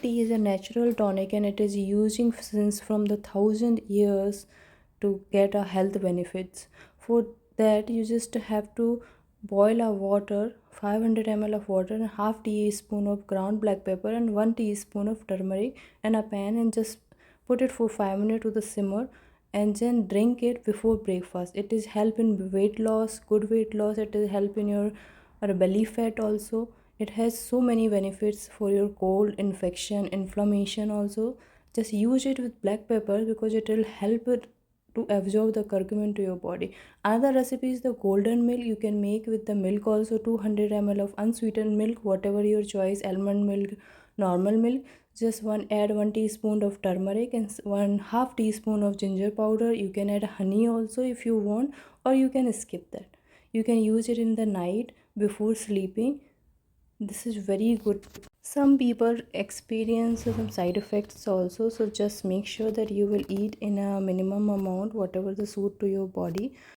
tea is a natural tonic and it is using since from the 1000 years to get a health benefits. For that, you just have to boil a water, 500 ml of water, and half teaspoon of ground black pepper and 1 teaspoon of turmeric in a pan, and just put it for 5 minutes to the simmer, and then drink it before breakfast. It is help in weight loss, good weight loss. It is help in your belly fat also. It has so many benefits for your cold, infection, inflammation also. Just use it with black pepper because it will help it to absorb the curcumin to your body. Another recipe is the golden milk. You can make with the milk also, 200 ml of unsweetened milk, whatever your choice, almond milk, normal milk. Just one add 1 teaspoon of turmeric and 1/2 teaspoon of ginger powder. You can add honey also if you want, or you can skip that. You can use it in the night before sleeping. This is very good. Some people experience some side effects also, so just make sure that you will eat in a minimum amount, whatever the suit to your body.